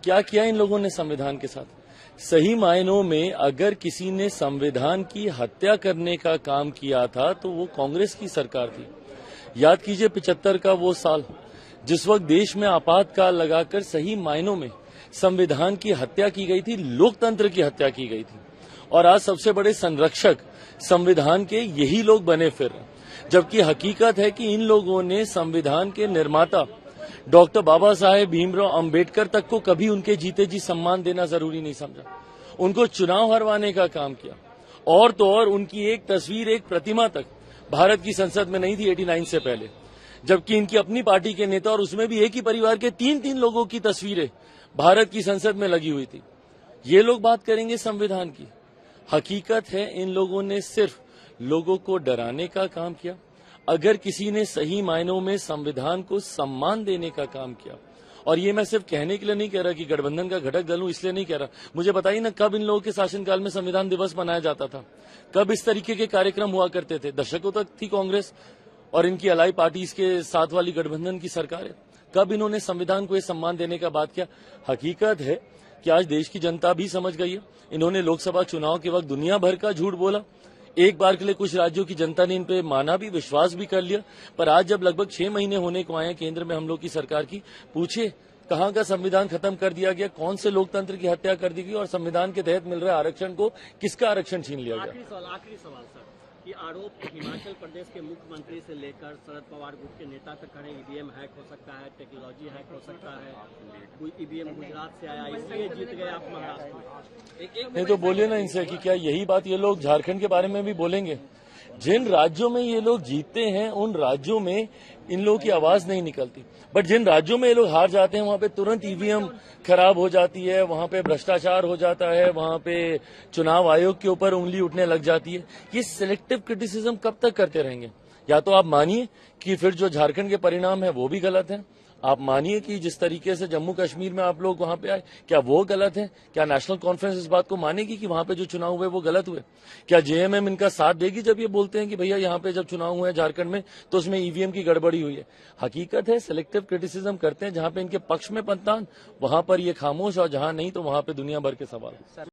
क्या किया इन लोगों ने संविधान के साथ। सही मायनों में अगर किसी ने संविधान की हत्या करने का काम किया था तो वो कांग्रेस की सरकार थी। याद कीजिए 75 का वो साल जिस वक्त देश में आपातकाल लगाकर सही मायनों में संविधान की हत्या की गई थी, लोकतंत्र की हत्या की गई थी। और आज सबसे बड़े संरक्षक संविधान के यही लोग बने फिर, जबकि हकीकत है कि इन लोगों ने संविधान के निर्माता डॉक्टर बाबा साहेब भीमराव अंबेडकर तक को कभी उनके जीते जी सम्मान देना जरूरी नहीं समझा। उनको चुनाव हरवाने का काम किया, और तो और उनकी एक तस्वीर, एक प्रतिमा तक भारत की संसद में नहीं थी 89 से पहले, जबकि इनकी अपनी पार्टी के नेता और उसमें भी एक ही परिवार के 3-3 लोगों की तस्वीरें भारत की संसद में लगी हुई थी। ये लोग बात करेंगे संविधान की। हकीकत है इन लोगों ने सिर्फ लोगों को डराने का काम किया। अगर किसी ने सही मायनों में संविधान को सम्मान देने का काम किया, और ये मैं सिर्फ कहने के लिए नहीं कह रहा कि गठबंधन का घटक दल हूं इसलिए नहीं कह रहा, मुझे बताइए ना कब इन लोगों के शासनकाल में संविधान दिवस मनाया जाता था, कब इस तरीके के कार्यक्रम हुआ करते थे। दशकों तक थी कांग्रेस और इनकी अलाई पार्टीज के साथ वाली गठबंधन की सरकार है, कब इन्होंने संविधान को ये सम्मान देने का बात किया। हकीकत है कि आज देश की जनता भी समझ गई है। इन्होंने लोकसभा चुनाव के वक्त दुनिया भर का झूठ बोला, एक बार के लिए कुछ राज्यों की जनता ने इन पे माना भी, विश्वास भी कर लिया, पर आज जब लगभग 6 महीने होने को आए केंद्र में हम लोग की सरकार की, पूछे कहां का संविधान खत्म कर दिया गया, कौन से लोकतंत्र की हत्या कर दी गई, और संविधान के तहत मिल रहे आरक्षण को किसका आरक्षण छीन लिया गया। आखिरी सवाल सर, कि आरोप हिमाचल प्रदेश के मुख्यमंत्री से लेकर शरद पवार ग्रुप के नेता तक खड़े, ईवीएम हैक हो सकता है, टेक्नोलॉजी हैक हो सकता है, कोई ईवीएम गुजरात से आया इसलिए जीत गए आप महाराष्ट्र में। नहीं तो बोलिए ना इनसे कि क्या यही बात ये लोग झारखंड के बारे में भी बोलेंगे। जिन राज्यों में ये लोग जीतते हैं उन राज्यों में इन लोगों की आवाज नहीं निकलती, बट जिन राज्यों में ये लोग हार जाते हैं वहां पे तुरंत ईवीएम खराब हो जाती है, वहां पे भ्रष्टाचार हो जाता है, वहां पे चुनाव आयोग के ऊपर उंगली उठने लग जाती है। ये सिलेक्टिव क्रिटिसिज्म कब तक करते रहेंगे। या तो आप मानिए कि फिर जो झारखंड के परिणाम है वो भी गलत है, आप मानिए कि जिस तरीके से जम्मू कश्मीर में आप लोग वहां पे आए क्या वो गलत है, क्या नेशनल कॉन्फ्रेंस इस बात को मानेगी कि वहां पे जो चुनाव हुए वो गलत हुए, क्या जेएमएम इनका साथ देगी जब ये बोलते हैं कि भैया यहाँ पे जब चुनाव हुए झारखंड में तो उसमें ईवीएम की गड़बड़ी हुई है। हकीकत है सिलेक्टिव क्रिटिसिज्म करते हैं, जहां पे इनके पक्ष में पंतान वहां पर ये खामोश, और जहां नहीं तो वहां पे दुनिया भर के सवाल।